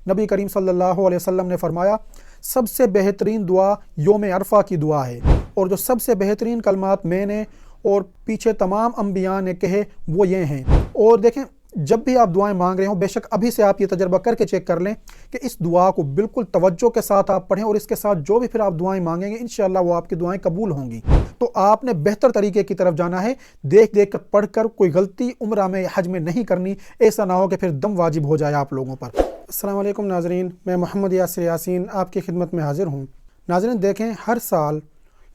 नबी करीम सल्लल्लाहु अलैहि वसल्लम ने फरमाया, सबसे बेहतरीन दुआ योम अरफा की दुआ है, और जो सबसे बेहतरीन कलमात मैंने और पीछे तमाम अंबिया ने कहे वो ये हैं। और देखें, जब भी आप दुआएं मांग रहे हो, बेशक अभी से आप ये तजर्बा करके चेक कर लें कि इस दुआ को बिल्कुल तवज्जो के साथ आप पढ़ें, और इसके साथ जो भी फिर आप दुआएं मांगेंगे इंशाअल्लाह वो आपकी दुआएं कबूल होंगी। तो आपने बेहतर तरीके की तरफ जाना है, देख देख कर पढ़ कर कोई गलती उम्रा में हज में नहीं करनी, ऐसा ना हो कि फिर दम वाजिब हो जाए आप लोगों पर। अस्सलाम वालेकुम नाजरीन, मैं मोहम्मद यासिर यासीन आपकी खिदमत में हाजिर हूँ। नाजरीन देखें, हर साल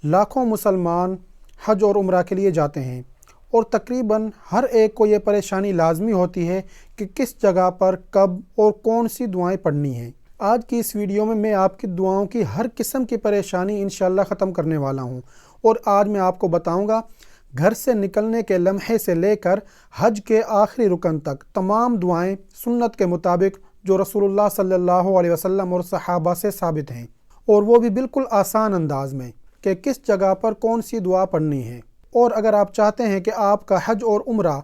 लाखों मुसलमान हज और उम्रा के लिए जाते हैं, और तकरीबन हर एक को ये परेशानी लाजमी होती है कि किस जगह पर कब और कौन सी दुआएं पढ़नी हैं। आज की इस वीडियो में मैं आपकी दुआओं की हर किस्म की परेशानी इंशाअल्लाह ख़त्म करने वाला हूं, और आज मैं आपको बताऊंगा घर से निकलने के लम्हे से लेकर हज के आखिरी रुकन तक तमाम दुआएं सुन्नत के मुताबिक जो रसूलुल्लाह सल्लल्लाहु अलैहि वसल्लम और सहाबा से साबित हैं, और वो भी बिल्कुल आसान अंदाज में कि किस जगह पर कौन सी दुआ पढ़नी है। और अगर आप चाहते हैं कि आपका हज और उम्रा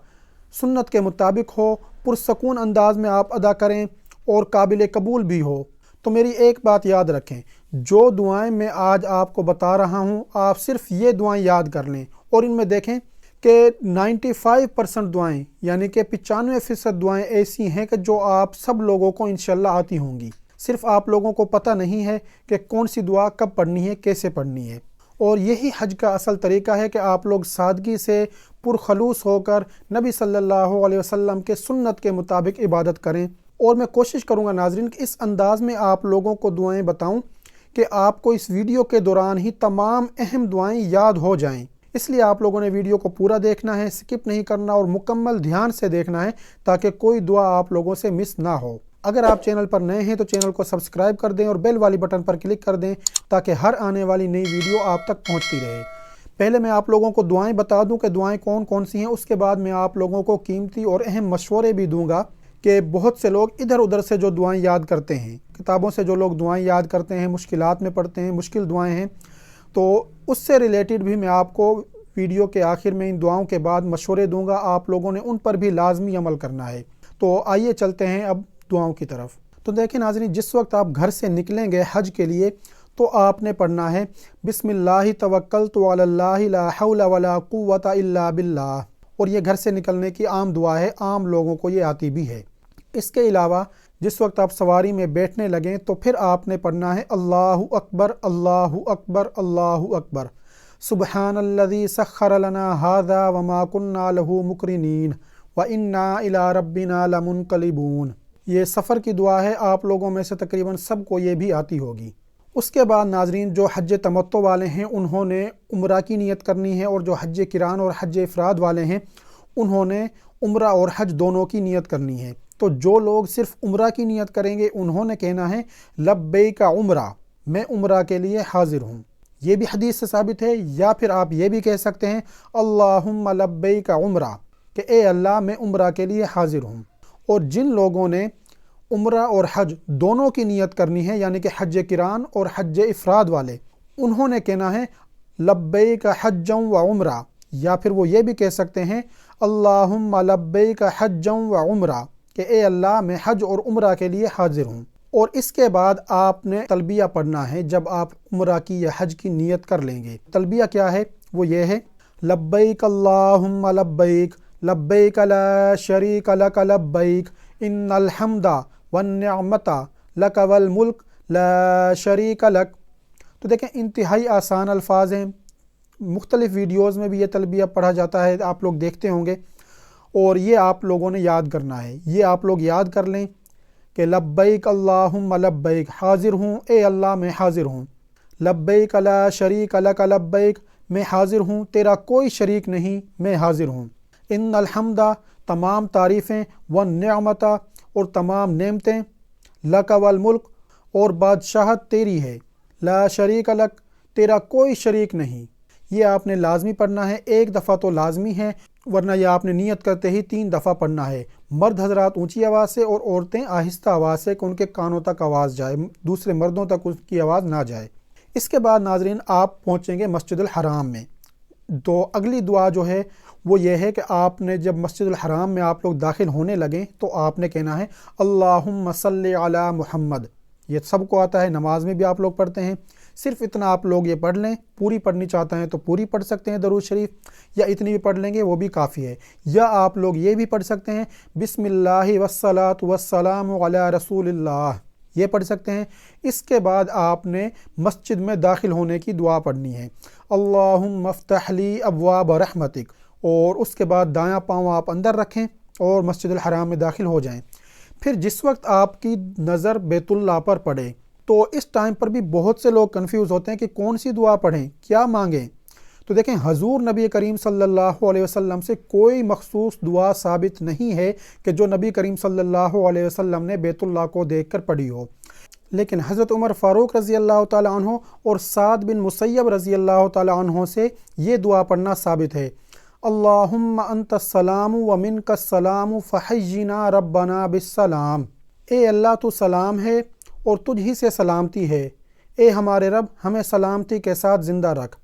सुन्नत के मुताबिक हो, पुरसकून अंदाज में आप अदा करें और काबिल कबूल भी हो, तो मेरी एक बात याद रखें, जो दुआएं मैं आज आपको बता रहा हूं, आप सिर्फ ये दुआएं याद कर लें, और इनमें देखें कि 95% दुआएं यानी कि 95% दुआएं ऐसी हैं कि जो आप सब लोगों को इंशाअल्लाह आती होंगी। सिर्फ आप लोगों को पता नहीं है कि कौन सी दुआ कब पढ़नी है, कैसे पढ़नी है। और यही हज का असल तरीका है कि आप लोग सादगी से पुरखलूस होकर नबी सल्लल्लाहु अलैहि वसल्लम के सुन्नत के मुताबिक इबादत करें। और मैं कोशिश करूंगा नाजरीन कि इस अंदाज में आप लोगों को दुआएं बताऊं कि आपको इस वीडियो के दौरान ही तमाम अहम दुआएं याद हो जाएं। इसलिए आप लोगों ने वीडियो को पूरा देखना है, स्किप नहीं करना, और मुकम्मल ध्यान से देखना है ताकि कोई दुआ आप लोगों से मिस ना हो। अगर आप चैनल पर नए हैं तो चैनल को सब्सक्राइब कर दें और बेल वाली बटन पर क्लिक कर दें ताकि हर आने वाली नई वीडियो आप तक पहुंचती रहे। पहले मैं आप लोगों को दुआएं बता दूं कि दुआएं कौन कौन सी हैं, उसके बाद मैं आप लोगों को कीमती और अहम मशवरे भी दूंगा कि बहुत से लोग इधर उधर से जो दुआएं याद करते हैं, किताबों से जो लोग दुआएं याद करते हैं, मुश्किलात में पढ़ते हैं, मुश्किल दुआएं हैं, तो उससे रिलेटेड भी मैं आपको वीडियो के आखिर में इन दुआओं के बाद मशवरे दूंगा। आप लोगों ने उन पर भी लाजमी अमल करना है। तो आइए चलते हैं अब दुआओं की तरफ। तो देखें नाज़रीन, जिस वक्त आप घर से निकलेंगे हज के लिए तो आपने पढ़ना है बिस्मिल्लाहि तवक्कलतु अलल्लाहि ला हौला वला कुव्वता इल्ला बिल्लाह, और ये घर से निकलने की आम दुआ है, आम लोगों को ये आती भी है। इसके अलावा जिस वक्त आप सवारी में बैठने लगें तो फिर आपने पढ़ना है अल्लाहु अकबर अल्लाहु अकबर अल्लाहु अकबर, सुब्हानल्लज़ी सख्खर लना हाज़ा वमा कुन्ना लहू मुक़रिनीन व इन्ना इला रब्बिना लमुनक़लिबून। ये सफ़र की दुआ है, आप लोगों में से तकरीबन सबको ये भी आती होगी। उसके बाद नाजरीन, जो हज तमत्तो वाले हैं उन्होंने उम्रा की नियत करनी है, और जो हज किरान और हज इफ़राद वाले हैं उन्होंने उम्रा और हज दोनों की नियत करनी है। तो जो लोग सिर्फ उम्रा की नियत करेंगे उन्होंने कहना है लब्बैका उम्रा, मैं उम्रा के लिए हाजिर हूँ। ये भी हदीस से साबित है। या फिर आप ये भी कह सकते हैं अल्लाहुम्मा लब्बैका उम्रा, कि ए अल्लाह मैं उम्रा के लिए हाजिर हूँ। और जिन लोगों ने उम्रा और हज दोनों की नियत करनी है यानी कि हज किरान और हज इफ़राद वाले, उन्होंने कहना है लब्बैक हज्जम व उम्रा। या फिर वो ये भी कह सकते हैं अल्लाहुम्मा लब्बैक हज्जम व उम्रा, कि ए अल्लाह मैं हज और उम्रा के लिए हाजिर हूँ। और इसके बाद आपने तलबिया पढ़ना है जब आप उम्रा की या हज की नियत कर लेंगे। तलबिया क्या है? वो ये है लब्बैक अल्लाहुम्मा लब्बैक लब्बैक ला शरीक लक लब्बैक इन्नल हम्दा वन निअमता लक वल मुल्क ला शरीक लक। तो देखें, इंतहाई आसान अल्फाज हैं। मुख्तलिफ वीडियोज़ में भी ये तलबिया पढ़ा जाता है, आप लोग देखते होंगे, और ये आप लोगों ने याद करना है। ये आप लोग याद कर लें कि लब्बैक अल्लाहुम्मा लब्बैक, हाजिर हूँ ए अल्लाह मैं हाजिर हूँ। लब्बैक ला शरीक लक लब्बैक, मैं हाजिर हूँ, तेरा कोई शरीक नहीं, मैं हाजिर हूँ। इन्नल हम्दा, तमाम तारीफ़ें, वन निअमता, और तमाम नेमतें, लक वल मुल्क, और बादशाहत तेरी है, ला शरीक लक, तेरा कोई शरीक नहीं। ये आपने लाजमी पढ़ना है। एक दफ़ा तो लाजमी है, वरना यह आपने नियत करते ही 3 दफ़ा पढ़ना है। मर्द हजरात ऊंची आवाज़ से और औरतें आहिस्ता आवाज़ से, कि उनके कानों तक आवाज़ जाए, दूसरे मर्दों तक उसकी आवाज़ ना जाए। इसके बाद नाजरीन आप पहुँचेंगे मस्जिदुल हराम में। تو اگلی دعا جو ہے وہ یہ ہے کہ آپ نے جب مسجد الحرام میں آپ لوگ داخل ہونے لگیں تو آپ نے کہنا ہے اللہم صلی علی محمد۔ یہ سب کو آتا ہے، نماز میں بھی آپ لوگ پڑھتے ہیں، صرف اتنا آپ لوگ یہ پڑھ لیں۔ پوری پڑھنی چاہتے ہیں تو پوری پڑھ سکتے ہیں درود شریف، یا اتنی بھی پڑھ لیں گے وہ بھی کافی ہے۔ یا آپ لوگ یہ بھی پڑھ سکتے ہیں بسم اللہ والصلاۃ والسلام علی رسول اللہ، یہ پڑھ سکتے ہیں۔ اس کے بعد آپ نے مسجد میں داخل ہونے کی دعا پڑھنی ہے، اللہم افتح لی ابواب رحمتک، اور اس کے بعد دایاں پاؤں آپ اندر رکھیں اور مسجد الحرام میں داخل ہو جائیں۔ پھر جس وقت آپ کی نظر بیت اللہ پر پڑے تو اس ٹائم پر بھی بہت سے لوگ کنفیوز ہوتے ہیں کہ کون سی دعا پڑھیں، کیا مانگیں۔ تو دیکھیں حضور نبی کریم صلی اللہ علیہ وسلم سے کوئی مخصوص دعا ثابت نہیں ہے کہ جو نبی کریم صلی اللہ علیہ وسلم نے بیت اللہ کو دیکھ کر پڑھی ہو، لیکن حضرت عمر فاروق رضی اللہ تعالی عنہ اور سعد بن مسیب رضی اللہ تعالی عنہ سے یہ دعا پڑھنا ثابت ہے، اللہم انت السلام و منک السلام فحینا ربنا بالسلام۔ اے اللہ تو سلام ہے اور تجھ ہی سے سلامتی ہے، اے ہمارے رب ہمیں سلامتی کے ساتھ زندہ رکھ۔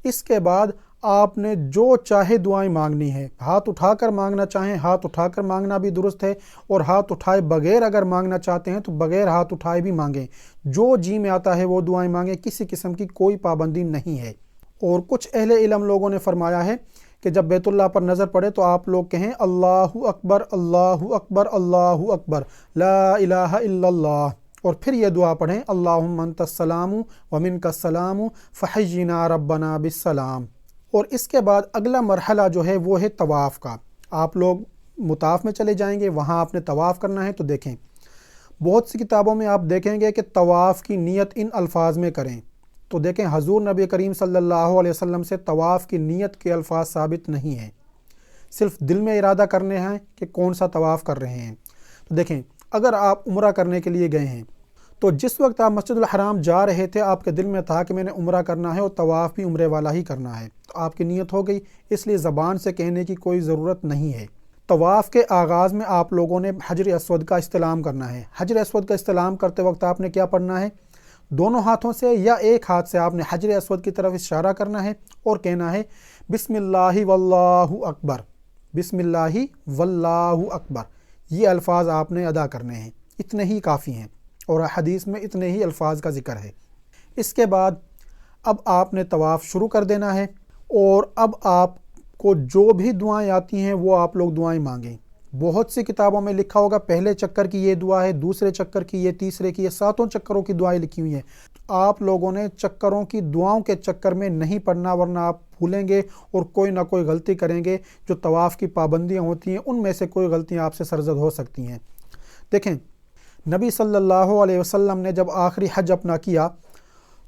اس کے بعد آپ نے جو چاہے دعائیں مانگنی ہیں، ہاتھ اٹھا کر مانگنا چاہیں ہاتھ اٹھا کر مانگنا بھی درست ہے، اور ہاتھ اٹھائے بغیر اگر مانگنا چاہتے ہیں تو بغیر ہاتھ اٹھائے بھی مانگیں، جو جی میں آتا ہے وہ دعائیں مانگیں، کسی قسم کی کوئی پابندی نہیں ہے۔ اور کچھ اہل علم لوگوں نے فرمایا ہے کہ جب بیت اللہ پر نظر پڑے تو آپ لوگ کہیں اللہ اکبر اللہ اکبر اللہ اکبر لا الہ الا اللہ، اور پھر یہ دعا پڑھیں اللہم انت السلام و منک السلام فحینا ربنا بالسلام۔ اور اس کے بعد اگلا مرحلہ جو ہے وہ ہے طواف کا۔ آپ لوگ مطاف میں چلے جائیں گے، وہاں آپ نے طواف کرنا ہے۔ تو دیکھیں بہت سی کتابوں میں آپ دیکھیں گے کہ طواف کی نیت ان الفاظ میں کریں، تو دیکھیں حضور نبی کریم صلی اللہ علیہ وسلم سے طواف کی نیت کے الفاظ ثابت نہیں ہیں، صرف دل میں ارادہ کرنے ہیں کہ کون سا طواف کر رہے ہیں۔ تو دیکھیں اگر آپ عمرہ کرنے کے لیے گئے ہیں تو جس وقت آپ مسجد الحرام جا رہے تھے آپ کے دل میں تھا کہ میں نے عمرہ کرنا ہے اور طواف بھی عمرے والا ہی کرنا ہے، تو آپ کی نیت ہو گئی، اس لیے زبان سے کہنے کی کوئی ضرورت نہیں ہے۔ طواف کے آغاز میں آپ لوگوں نے حجر اسود کا استلام کرنا ہے۔ حجر اسود کا استلام کرتے وقت آپ نے کیا پڑھنا ہے؟ دونوں ہاتھوں سے یا ایک ہاتھ سے آپ نے حجر اسود کی طرف اشارہ کرنا ہے اور کہنا ہے بسم اللہ واللہ اکبر، بسم اللہ واللہ اکبر۔ یہ الفاظ آپ نے ادا کرنے ہیں، اتنے ہی کافی ہیں، اور حدیث میں اتنے ہی الفاظ کا ذکر ہے۔ اس کے بعد اب آپ نے طواف شروع کر دینا ہے، اور اب آپ کو جو بھی دعائیں آتی ہیں وہ آپ لوگ دعائیں مانگیں۔ بہت سی کتابوں میں لکھا ہوگا پہلے چکر کی یہ دعا ہے، دوسرے چکر کی یہ، تیسرے کی یہ، 7 چکروں کی دعائیں لکھی ہوئی ہیں۔ آپ لوگوں نے چکروں کی دعاؤں کے چکر میں نہیں پڑھنا، ورنہ آپ بھولیں گے اور کوئی نہ کوئی غلطی کریں گے۔ جو طواف کی پابندیاں ہوتی ہیں ان میں سے کوئی غلطیاں آپ سے سرزد ہو سکتی ہیں۔ دیکھیں نبی صلی اللہ علیہ وسلم نے جب آخری حج اپنا کیا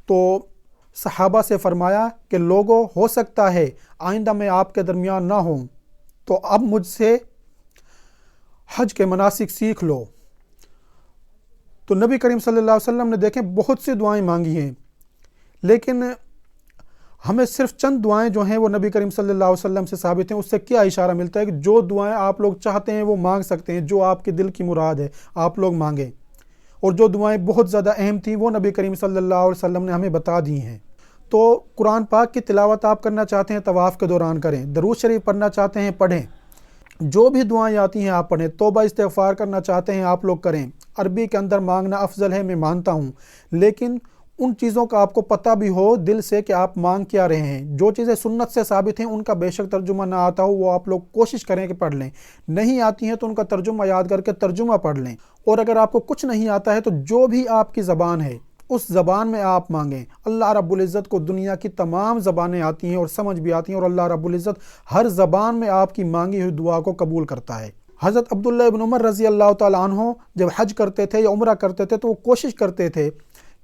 تو صحابہ سے فرمایا کہ لوگوں ہو سکتا ہے آئندہ میں آپ کے درمیان نہ ہوں، تو اب مجھ سے حج کے مناسک سیکھ لو۔ تو نبی کریم صلی اللہ علیہ وسلم نے دیکھیں بہت سی دعائیں مانگی ہیں، لیکن ہمیں صرف چند دعائیں جو ہیں وہ نبی کریم صلی اللہ علیہ وسلم سے ثابت ہیں۔ اس سے کیا اشارہ ملتا ہے کہ جو دعائیں آپ لوگ چاہتے ہیں وہ مانگ سکتے ہیں، جو آپ کے دل کی مراد ہے آپ لوگ مانگیں، اور جو دعائیں بہت زیادہ اہم تھیں وہ نبی کریم صلی اللہ علیہ وسلم نے ہمیں بتا دی ہیں۔ تو قرآن پاک کی تلاوت آپ کرنا چاہتے ہیں طواف کے دوران کریں، درود شریف پڑھنا چاہتے ہیں پڑھیں، جو بھی دعائیں آتی ہیں آپ پڑھیں، توبہ استغفار کرنا چاہتے ہیں آپ لوگ کریں۔ عربی کے اندر مانگنا افضل ہے، میں مانتا ہوں، لیکن ان چیزوں کا آپ کو پتہ بھی ہو دل سے کہ آپ مانگ کیا رہے ہیں۔ جو چیزیں سنت سے ثابت ہیں ان کا بے شک ترجمہ نہ آتا ہو وہ آپ لوگ کوشش کریں کہ پڑھ لیں، نہیں آتی ہیں تو ان کا ترجمہ یاد کر کے ترجمہ پڑھ لیں، اور اگر آپ کو کچھ نہیں آتا ہے تو جو بھی آپ کی زبان ہے اس زبان میں آپ مانگیں۔ اللہ رب العزت کو دنیا کی تمام زبانیں آتی ہیں اور سمجھ بھی آتی ہیں، اور اللہ رب العزت ہر زبان میں آپ کی مانگی ہوئی دعا کو قبول کرتا ہے۔ حضرت عبداللہ ابن عمر رضی اللہ تعالیٰ عنہ جب حج کرتے تھے یا عمرہ کرتے تھے تو وہ کوشش کرتے تھے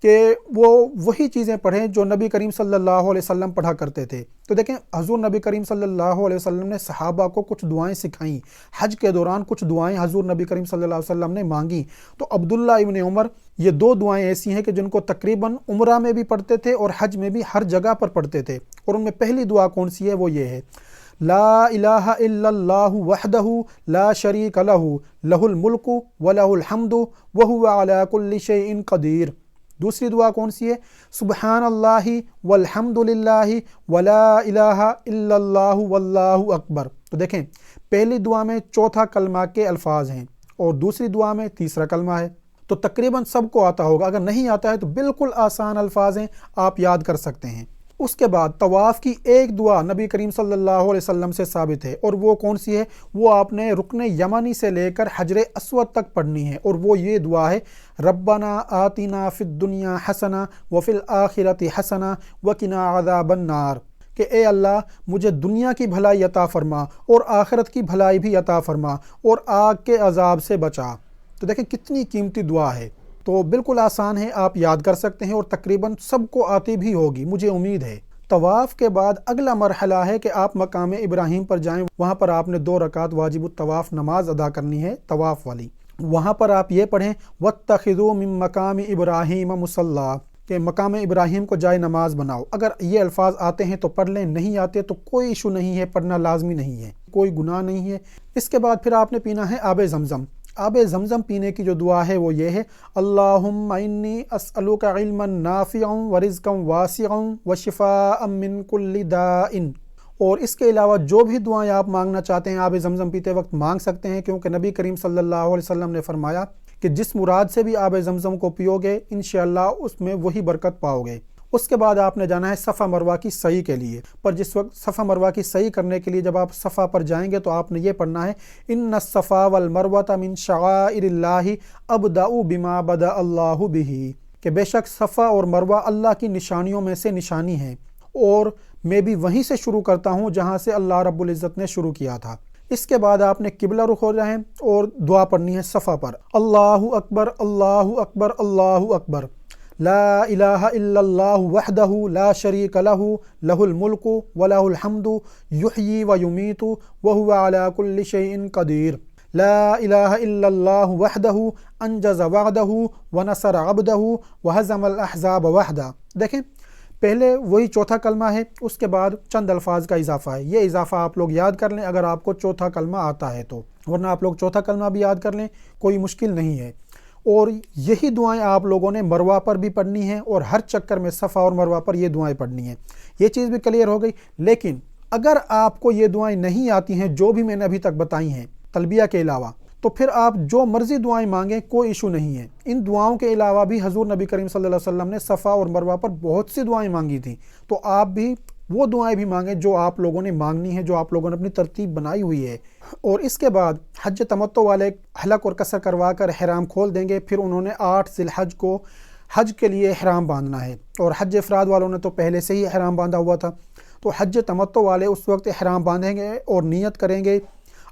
کہ وہ وہی چیزیں پڑھیں جو نبی کریم صلی اللہ علیہ وسلم پڑھا کرتے تھے۔ تو دیکھیں حضور نبی کریم صلی اللہ علیہ وسلم نے صحابہ کو کچھ دعائیں سکھائیں، حج کے دوران کچھ دعائیں حضور نبی کریم صلی اللہ علیہ وسلم نے مانگی۔ تو عبداللہ ابن عمر یہ 2 دعائیں ایسی ہیں کہ جن کو تقریباً عمرہ میں بھی پڑھتے تھے اور حج میں بھی ہر جگہ پر پڑھتے تھے، اور ان میں پہلی دعا کون سی ہے؟ وہ یہ ہے لا الہ الا اللہ وحدہ لا شریک لہ لہ الملک ولہ الحمد وہو علی کل شیء قدیر۔ दूसरी दुआ कौन सी है? सुबहानल्लाहि वल्हम्दुलिल्लाहि वला इलाहा इल्लल्लाहु वल्लाहु अकबर। तो देखें, पहली दुआ में चौथा कलमा के अल्फाज हैं और दूसरी दुआ में तीसरा कलमा है। तो तकरीबन सबको आता होगा, अगर नहीं आता है तो बिल्कुल आसान अल्फाज हैं, आप याद कर सकते हैं। उसके बाद तवाफ़ की एक दुआ नबी करीम सल्लल्लाहु अलैहि वसल्लम से साबित है, और वो कौन सी है? वो आपने रुकन यमनी से लेकर हजरे अस्वद तक पढ़नी है, और वो ये दुआ है, रब्बना आतिना फिद दुनिया हसना व फिल आखिरति हसना व किना अज़ाबन नार, कि ए अल्लाह मुझे दुनिया की भलाई अता फरमा और आखिरत की भलाई भी अता फरमा और आग के अजाब से बचा। तो देखें कितनी कीमती दुआ है। तो बिल्कुल आसान है, आप याद कर सकते हैं और तकरीबन सबको आती भी होगी, मुझे उम्मीद है। तवाफ़ के बाद अगला मरहला है कि आप मकाम इब्राहीम पर जाएं। वहाँ पर आपने 2 रकात वाजिबुत तवाफ़ नमाज अदा करनी है, तवाफ़ वाली। वहाँ पर आप ये पढ़ें, वत्तखिज़ू मिन मकाम इब्राहीम मुसल्ला, कि मकाम इब्राहीम को जाए नमाज बनाओ। अगर ये अल्फाज आते हैं तो पढ़ लें, नहीं आते तो कोई इशू नहीं है, पढ़ना लाजमी नहीं है, कोई गुनाह नहीं है। इसके बाद फिर आपने पीना है आब ज़मज़म। आब ज़मज़म पीने की जो दुआ है वो ये है, अल्लाहुम्मा इन्नी अस्अलुका इल्मन नाफ़िअन व रिज़्क़न वासिअन व शिफ़ाअन मिन कुल्लि दाइन। और इसके अलावा जो भी दुआएं आप मांगना चाहते हैं आब ज़मज़म पीते वक्त मांग सकते हैं, क्योंकि नबी करीम सल्लल्लाहु अलैहि वसल्लम ने फरमाया कि जिस मुराद से भी आब ज़मज़म को पियोगे इंशाअल्लाह उसमें वही बरकत पाओगे। उसके बाद आपने जाना है सफ़ा मरवा की सही के लिए। पर जिस वक्त सफ़ा मरवा की सही करने के लिए जब आप सफ़ा पर जाएंगे तो आपने ये पढ़ना है, इन्ना सफ़ा वल मरवता मिन शआइरिल्लाहि अबदाउ बिमा बदा अल्लाहु बिही, कि बेशक सफ़ा और मरवा अल्लाह की निशानियों में से निशानी है और मैं भी वहीं से शुरू करता हूँ जहाँ से अल्लाह रब्बुल इज़्ज़त ने शुरू किया था। इसके बाद आपने किबला रुख हो जाए और दुआ पढ़नी है सफ़ा पर, अल्लाहु अकबर अल्लाहु अकबर अल्लाहु अकबर, ला इलाहा इल्लल्लाहु वहदहु ला शरीका लहु लहुल मुल्कु व लहुल हम्दु युहयी व युमीतु व हुवा अला कुल्लि शैइन क़दीर, ला इलाहा इल्लल्लाहु वहदहु अंजज़ वअदहु व नसर अब्दहु व हज़मल अहज़ाब वहदा। देखें, पहले वही चौथा कलमा है, उसके बाद चंद अल्फाज का इजाफा है। ये इजाफा आप लोग याद कर लें अगर आपको चौथा कलमा आता है तो, वरना आप लोग चौथा कलमा भी याद कर लें, कोई मुश्किल नहीं है। और यही दुआएं आप लोगों ने मरवा पर भी पढ़नी है और हर चक्कर में सफ़ा और मरवा पर ये दुआएं पढ़नी है। ये चीज़ भी क्लियर हो गई। लेकिन अगर आपको ये दुआएं नहीं आती हैं जो भी मैंने अभी तक बताई हैं तलबिया के अलावा, तो फिर आप जो मर्ज़ी दुआएं मांगें, कोई इशू नहीं है। इन दुआओं के अलावा भी हजूर नबी करीम सल्लल्लाहु अलैहि वसल्लम ने सफ़ा और मरवा पर बहुत सी दुआएं मांगी थी, तो आप भी वो दुआएं भी मांगें जो आप लोगों ने मांगनी है, जो आप लोगों ने अपनी तरतीब बनाई हुई है। और इसके बाद हज तमत्तो वाले हलक और कसर करवा कर ihराम खोल देंगे। फिर उन्होंने 8 ज़िलहज को हज के लिए ihराम बांधना है, और हज इफ़राद वालों ने तो पहले से ही ihराम बांधा हुआ था। तो हज तमत्तो वाले उस वक्त ihराम बांधेंगे और नियत करेंगे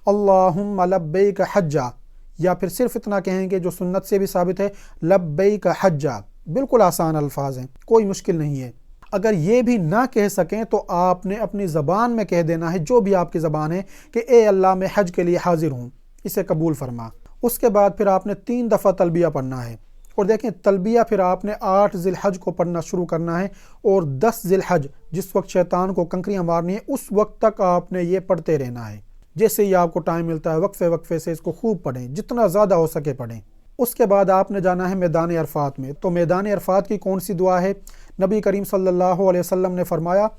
अल्लाहुम्मा लब्बैक हज्जा, या फिर सिर्फ इतना कहेंगे जो सुन्नत से भी साबित है, लब्बैक हज्जा। बिल्कुल आसान अल्फाज हैं, कोई मुश्किल नहीं है। अगर ये भी ना कह सकें तो आपने अपनी ज़बान में कह देना है, जो भी आपकी ज़बान है, कि ए अल्लाह मैं हज के लिए हाजिर हूँ, इसे कबूल फरमा। उसके बाद फिर आपने 3 दफ़ा तलबिया पढ़ना है। और देखें, तलबिया फिर आपने 8 ज़िलहज को पढ़ना शुरू करना है, और 10 ज़िलहज जिस वक्त शैतान को कंकरियाँ मारनी है उस वक्त तक आपने ये पढ़ते रहना है। जैसे ही आपको टाइम मिलता है वक्फे वक्फे से इसको खूब पढ़ें, जितना ज़्यादा हो सके पढ़ें। उसके बाद आपने जाना है मैदान अरफात में। तो मैदान अरफात की कौन सी दुआ है? नबी करीम सल्लल्लाहु अलैहि वसल्लम ने फरमाया,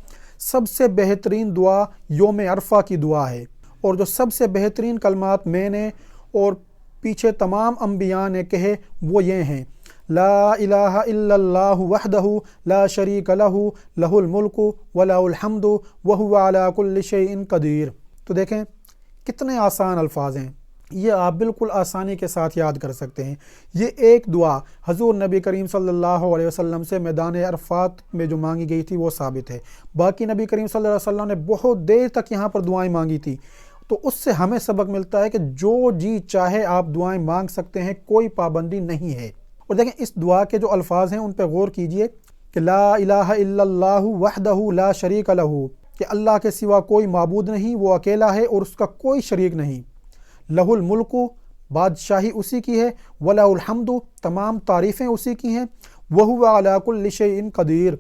सबसे बेहतरीन दुआ योम अरफा की दुआ है, और जो सबसे बेहतरीन कलमात मैंने और पीछे तमाम अंबिया ने कहे वो ये हैं, ला इलाहा इल्लल्लाहु वहदहु ला शरीका लहु लहुल मुल्कु व लहुल हम्दु व हुवा अला कुल्लि शैइन क़दीर। तो देखें कितने आसान अल्फाज हैं, ये आप बिल्कुल आसानी के साथ याद कर सकते हैं। ये एक दुआ हजूर नबी करीम सल्लल्लाहु अलैहि वसल्लम से मैदान अरफात में जो मांगी गई थी वो साबित है। बाकी नबी करीम सल्लल्लाहु अलैहि वसल्लम ने बहुत देर तक यहाँ पर दुआएं मांगी थी, तो उससे हमें सबक मिलता है कि जो जी चाहे आप दुआएं मांग सकते हैं, कोई पाबंदी नहीं है। और देखें, इस दुआ के जो अल्फाज हैं उन पर गौर कीजिए कि ला इलाहा इल्लल्लाहु वहदहु ला शरीका लहु, कि अल्लाह के सिवा कोई माबूद नहीं, वो अकेला है और उसका कोई शरीक नहीं। लहुल मुल्कु, बादशाही उसी की है, वलहुल हम्दु, तमाम तारीफ़ें उसी की हैं, वहुवा अला कुल्लि शैइन क़दीर,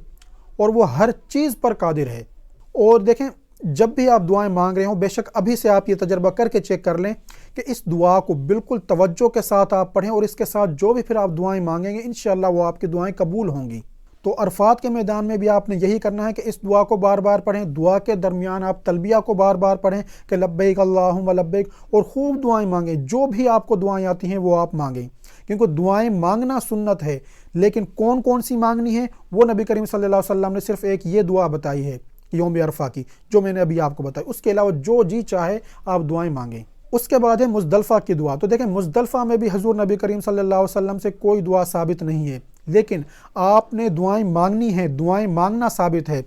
और वो हर चीज़ पर कादिर है। और देखें, जब भी आप दुआएं मांग रहे हो, बेशक अभी से आप ये तजर्बा करके चेक कर लें کہ اس دعا کو بالکل توجہ کے ساتھ آپ پڑھیں اور اس کے ساتھ جو بھی پھر آپ دعائیں مانگیں گے انشاءاللہ وہ آپ کی دعائیں قبول ہوں گی۔ تو عرفات کے میدان میں بھی آپ نے یہی کرنا ہے کہ اس دعا کو بار بار پڑھیں، دعا کے درمیان آپ تلبیہ کو بار بار پڑھیں کہ لبیک اللہم لبیک، اور خوب دعائیں مانگیں، جو بھی آپ کو دعائیں آتی ہیں وہ آپ مانگیں، کیونکہ دعائیں مانگنا سنت ہے، لیکن کون کون سی مانگنی ہے وہ نبی کریم صلی اللہ علیہ وسلم نے صرف ایک یہ دعا بتائی ہے یوم عرفہ کی، جو میں نے ابھی آپ کو بتائی، اس کے علاوہ جو جی چاہے آپ دعائیں مانگیں۔ اس کے بعد ہے مزدلفہ کی دعا۔ تو دیکھیں مزدلفہ میں بھی حضور نبی کریم صلی اللہ علیہ وسلم سے کوئی دعا ثابت نہیں ہے، لیکن آپ نے دعائیں مانگنی ہیں، دعائیں مانگنا ثابت ہے۔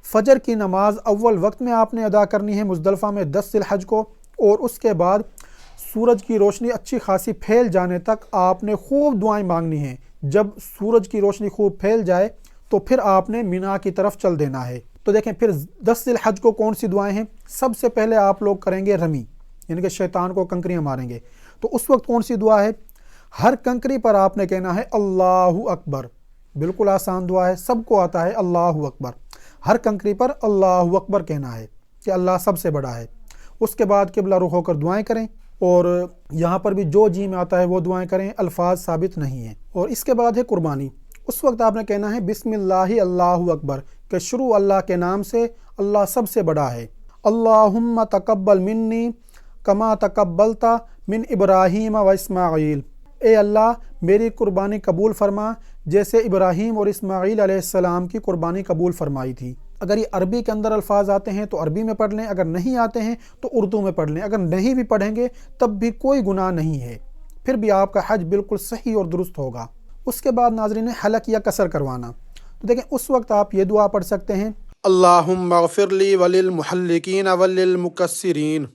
فجر کی نماز اول وقت میں آپ نے ادا کرنی ہے مزدلفہ میں 10 ذی الحج کو، اور اس کے بعد سورج کی روشنی اچھی خاصی پھیل جانے تک آپ نے خوب دعائیں مانگنی ہیں۔ جب سورج کی روشنی خوب پھیل جائے تو پھر آپ نے مینا کی طرف چل دینا ہے۔ تو دیکھیں پھر 10 ذی الحج کو کون سی دعائیں ہیں؟ سب سے پہلے آپ لوگ کریں گے رمی، یعنی کہ شیطان کو کنکریاں ماریں گے، تو اس وقت کون سی دعا ہے؟ ہر کنکری پر آپ نے کہنا ہے اللہ اکبر، بالکل آسان دعا ہے، سب کو آتا ہے اللہ اکبر، ہر کنکری پر اللہ اکبر کہنا ہے کہ اللہ سب سے بڑا ہے۔ اس کے بعد قبلہ رخ ہو کر دعائیں کریں، اور یہاں پر بھی جو جی میں آتا ہے وہ دعائیں کریں، الفاظ ثابت نہیں ہیں۔ اور اس کے بعد ہے قربانی۔ اس وقت آپ نے کہنا ہے بسم اللہ اللہ اکبر، کہ شروع اللہ کے نام سے، اللہ سب سے بڑا ہے۔ اللہم تقبل منی کما تقبلت من ابراہیم و اسماعیل، اے اللہ میری قربانی قبول فرما جیسے ابراہیم اور اسماعیل علیہ السلام کی قربانی قبول فرمائی تھی۔ اگر یہ عربی کے اندر الفاظ آتے ہیں تو عربی میں پڑھ لیں، اگر نہیں آتے ہیں تو اردو میں پڑھ لیں، اگر نہیں بھی پڑھیں گے تب بھی کوئی گناہ نہیں ہے، پھر بھی آپ کا حج بالکل صحیح اور درست ہوگا۔ اس کے بعد ناظرین حلق یا قصر کروانا، تو دیکھیں اس وقت آپ یہ دعا پڑھ سکتے ہیں اللہم اغفر لی وللمحلقین وللمقصرین،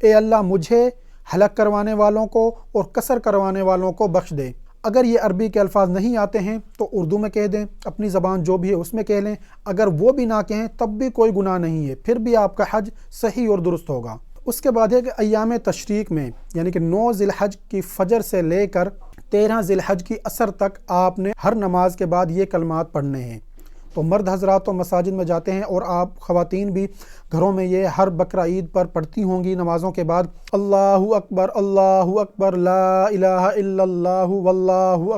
اے اللہ مجھے، حلق کروانے والوں کو اور قصر کروانے والوں کو بخش دے۔ اگر یہ عربی کے الفاظ نہیں آتے ہیں تو اردو میں کہہ دیں، اپنی زبان جو بھی ہے اس میں کہہ لیں، اگر وہ بھی نہ کہیں تب بھی کوئی گناہ نہیں ہے، پھر بھی آپ کا حج صحیح اور درست ہوگا۔ اس کے بعد ہے کہ ایام تشریق میں، یعنی کہ 9 ذی الحج کی فجر سے لے کر 13 ذی الحج کی عصر تک آپ نے ہر نماز کے بعد یہ کلمات پڑھنے ہیں۔ تو مرد حضرات تو مساجد میں جاتے ہیں، اور آپ خواتین بھی گھروں میں یہ ہر بقرہ عید پر پڑھتی ہوں گی نمازوں کے بعد، اللہ اکبر لا الہ الا اللہ واللہ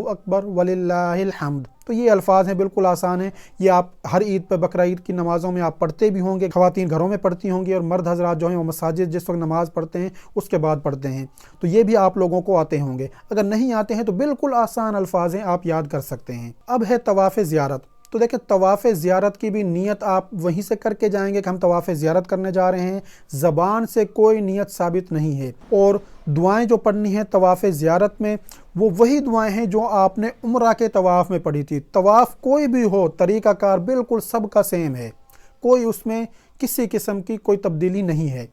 اکبر وللہ الحمد۔ تو یہ الفاظ ہیں، بالکل آسان ہیں، یہ آپ ہر عید پہ بقرہ عید کی نمازوں میں آپ پڑھتے بھی ہوں گے، خواتین گھروں میں پڑھتی ہوں گی، اور مرد حضرات جو ہیں وہ مساجد جس وقت نماز پڑھتے ہیں اس کے بعد پڑھتے ہیں، تو یہ بھی آپ لوگوں کو آتے ہوں گے۔ اگر نہیں آتے ہیں تو بالکل آسان الفاظ ہیں، آپ یاد کر سکتے ہیں۔ اب ہے طواف زیارت۔ تو دیکھیں طواف زیارت کی بھی نیت آپ وہیں سے کر کے جائیں گے کہ ہم طواف زیارت کرنے جا رہے ہیں، زبان سے کوئی نیت ثابت نہیں ہے، اور دعائیں جو پڑھنی ہیں طواف زیارت میں وہ وہی دعائیں ہیں جو آپ نے عمرہ کے طواف میں پڑھی تھی۔ طواف کوئی بھی ہو، طریقہ کار بالکل سب کا سیم ہے، کوئی اس میں کسی قسم کی کوئی تبدیلی نہیں ہے۔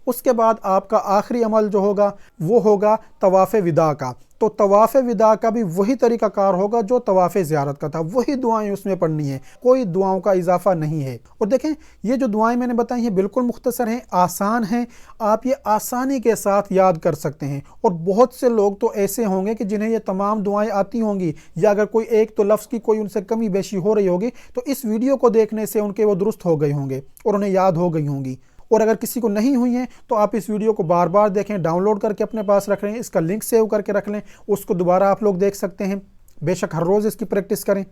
اس کے بعد آپ کا آخری عمل جو ہوگا وہ ہوگا طواف وداع کا۔ تو طواف وداع کا بھی وہی طریقہ کار ہوگا جو طواف زیارت کا تھا، وہی دعائیں اس میں پڑھنی ہیں، کوئی دعاؤں کا اضافہ نہیں ہے۔ اور دیکھیں یہ جو دعائیں میں نے بتائی ہیں بالکل مختصر ہیں، آسان ہیں، آپ یہ آسانی کے ساتھ یاد کر سکتے ہیں۔ اور بہت سے لوگ تو ایسے ہوں گے کہ جنہیں یہ تمام دعائیں آتی ہوں گی، یا اگر کوئی ایک تو لفظ کی کوئی ان سے کمی بیشی ہو رہی ہوگی تو اس ویڈیو کو دیکھنے سے ان کے وہ درست ہو گئے ہوں گے اور انہیں یاد ہو گئی ہوں گی۔ اور اگر کسی کو نہیں ہوئی ہیں تو آپ اس ویڈیو کو بار بار دیکھیں، ڈاؤن لوڈ کر کے اپنے پاس رکھ لیں، اس کا لنک سیو کر کے رکھ لیں، اس کو دوبارہ آپ لوگ دیکھ سکتے ہیں، بے شک ہر روز اس کی پریکٹس کریں۔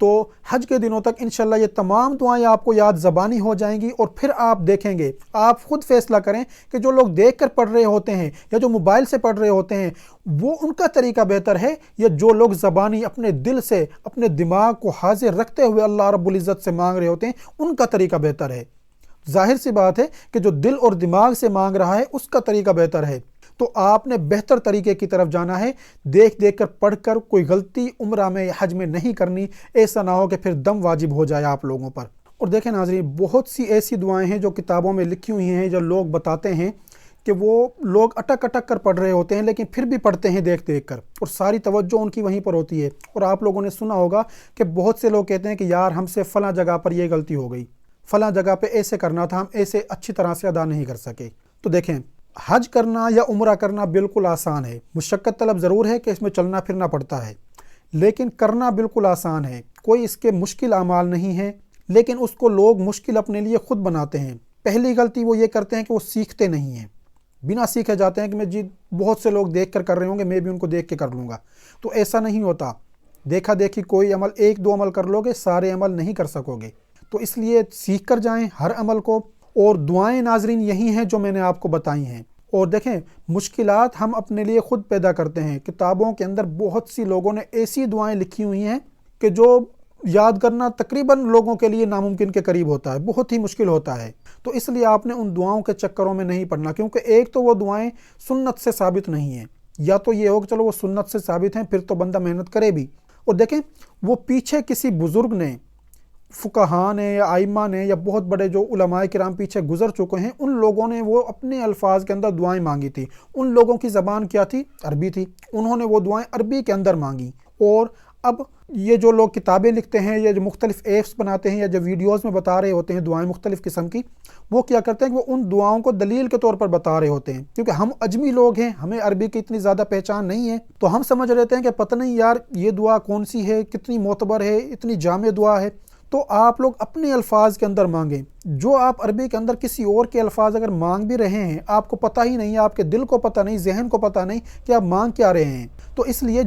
تو حج کے دنوں تک انشاءاللہ یہ تمام دعائیں آپ کو یاد زبانی ہو جائیں گی، اور پھر آپ دیکھیں گے، آپ خود فیصلہ کریں کہ جو لوگ دیکھ کر پڑھ رہے ہوتے ہیں یا جو موبائل سے پڑھ رہے ہوتے ہیں وہ ان کا طریقہ بہتر ہے، یا جو لوگ زبانی اپنے دل سے اپنے دماغ کو حاضر رکھتے ہوئے اللہ رب العزت سے مانگ رہے ہوتے ہیں ان کا طریقہ بہتر ہے۔ ظاہر سی بات ہے کہ جو دل اور دماغ سے مانگ رہا ہے اس کا طریقہ بہتر ہے، تو آپ نے بہتر طریقے کی طرف جانا ہے، دیکھ دیکھ کر پڑھ کر کوئی غلطی عمرہ میں یا حج میں نہیں کرنی، ایسا نہ ہو کہ پھر دم واجب ہو جائے آپ لوگوں پر۔ اور دیکھیں ناظرین، بہت سی ایسی دعائیں ہیں جو کتابوں میں لکھی ہوئی ہیں، جو لوگ بتاتے ہیں کہ وہ لوگ اٹک اٹک کر پڑھ رہے ہوتے ہیں لیکن پھر بھی پڑھتے ہیں دیکھ دیکھ کر، اور ساری توجہ ان کی وہیں پر ہوتی ہے۔ اور آپ لوگوں نے سنا ہوگا کہ بہت سے لوگ کہتے ہیں کہ یار ہم سے فلاں جگہ پر یہ غلطی ہو گئی، فلاں جگہ پہ ایسے کرنا تھا، ہم ایسے اچھی طرح سے ادا نہیں کر سکے۔ تو دیکھیں حج کرنا یا عمرہ کرنا بالکل آسان ہے، مشقت طلب ضرور ہے کہ اس میں چلنا پھرنا پڑتا ہے، لیکن کرنا بالکل آسان ہے، کوئی اس کے مشکل اعمال نہیں ہیں، لیکن اس کو لوگ مشکل اپنے لیے خود بناتے ہیں۔ پہلی غلطی وہ یہ کرتے ہیں کہ وہ سیکھتے نہیں ہیں، बिना सीखे जाते हैं कि मैं जी बहुत से लोग देख कर रहे होंगे, मैं भी उनको देख के कर लूँगा। तो ऐसा नहीं होता। देखा देखी कोई अमल, एक दो अमल कर लोगे, सारे अमल नहीं कर सकोगे। तो इसलिए सीख कर जाएं हर अमल को। और दुआएं नाजरीन यही हैं जो मैंने आपको बताई हैं। और देखें, मुश्किलात हम अपने लिए खुद पैदा करते हैं। किताबों के अंदर बहुत सी लोगों ने ऐसी दुआएं लिखी हुई हैं कि जो याद करना तकरीबन लोगों के लिए नामुमकिन के करीब होता है, बहुत ही मुश्किल होता है। तो इसलिए आपने उन दुआओं के चक्करों में नहीं पड़ना, क्योंकि एक तो वो दुआएं सुन्नत से साबित नहीं हैं, या तो ये हो कि चलो वो सुन्नत से साबित हैं, फिर तो बंदा मेहनत करे भी। और देखें, वो पीछे किसी बुजुर्ग ने, फुकहा ने या आइमा ने या बहुत बड़े जो उलमाए किराम पीछे गुजर चुके हैं, उन लोगों ने वो अपने अल्फाज के अंदर दुआएं मांगी थी। उन लोगों की ज़बान क्या थी? अरबी थी। उन्होंने वो दुआएं अरबी के अंदर मांगी। और अब ये जो लोग किताबें लिखते हैं या जो मुख्तलिफ ऐप्स बनाते हैं या जो वीडियोज़ में बता रहे होते हैं दुआएं मुख्तलिफ किस्म की, वो क्या करते हैं कि वो उन दुआओं को दलील के तौर पर बता रहे होते हैं। क्योंकि हम अजमी लोग हैं, हमें अरबी की इतनी ज़्यादा पहचान नहीं है, तो हम समझ रहे हैं कि पता नहीं यार ये दुआ कौन सी है, कितनी मोतबर है, इतनी जामे दुआ है। तो आप लोग अपने अल्फाज के अंदर मांगें। जो आप अरबी के अंदर किसी और के अल्फाज अगर मांग भी रहे हैं, आपको पता ही नहीं है, आपके दिल को पता नहीं, जहन को पता नहीं कि आप मांग क्या रहे हैं। तो इसलिए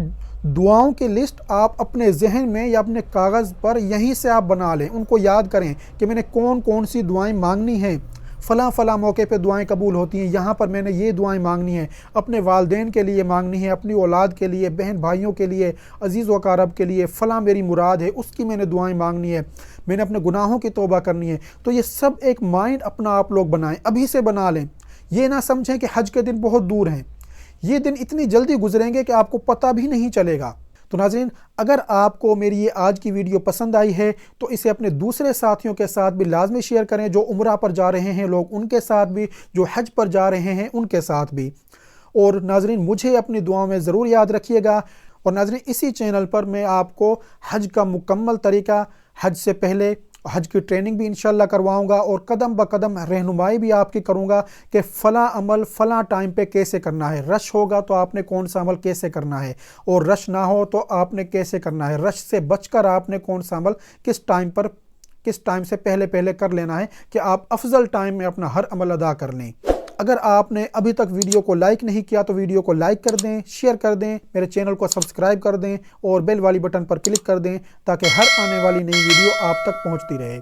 दुआओं की लिस्ट आप अपने जहन में या अपने कागज़ पर यहीं से आप बना लें। उनको याद करें कि मैंने कौन कौन सी दुआएं मांगनी हैं। फ़लाँ फ़लाँ मौके पे दुआएं कबूल होती हैं, यहाँ पर मैंने ये दुआएं मांगनी है, अपने वालदेन के लिए मांगनी है, अपनी औलाद के लिए, बहन भाइयों के लिए, अजीज़ व अकारब के लिए, फ़लाँ मेरी मुराद है, उसकी मैंने दुआएं मांगनी है, मैंने अपने गुनाहों की तौबा करनी है। तो ये सब एक माइंड अपना आप लोग बनाएं, अभी से बना लें। ये ना समझें कि हज के दिन बहुत दूर हैं, ये दिन इतनी जल्दी गुजरेंगे कि आपको पता भी नहीं चलेगा। तो नाज़रीन, अगर आपको मेरी ये आज की वीडियो पसंद आई है तो इसे अपने दूसरे साथियों के साथ भी लाजमी शेयर करें, जो उम्रा पर जा रहे हैं लोग उनके साथ भी, जो हज पर जा रहे हैं उनके साथ भी। और नाज़रीन, मुझे अपनी दुआओं में ज़रूर याद रखिएगा। और नाज़रीन, इसी चैनल पर मैं आपको हज का मुकम्मल तरीका, हज से पहले हज की ट्रेनिंग भी इंशाल्लाह करवाऊंगा और कदम ब कदम रहनुमाई भी आपकी करूंगा कि फ़लाँ अमल फ़लाँ टाइम पे कैसे करना है। रश होगा तो आपने कौन सा अमल कैसे करना है, और रश ना हो तो आपने कैसे करना है। रश से बचकर आपने कौन सा अमल किस टाइम से पहले पहले कर लेना है कि आप अफजल टाइम में अपना हर अमल अदा कर लें। अगर आपने अभी तक वीडियो को लाइक नहीं किया तो वीडियो को लाइक कर दें, शेयर कर दें, मेरे चैनल को सब्सक्राइब कर दें और बेल वाली बटन पर क्लिक कर दें, ताकि हर आने वाली नई वीडियो आप तक पहुंचती रहे।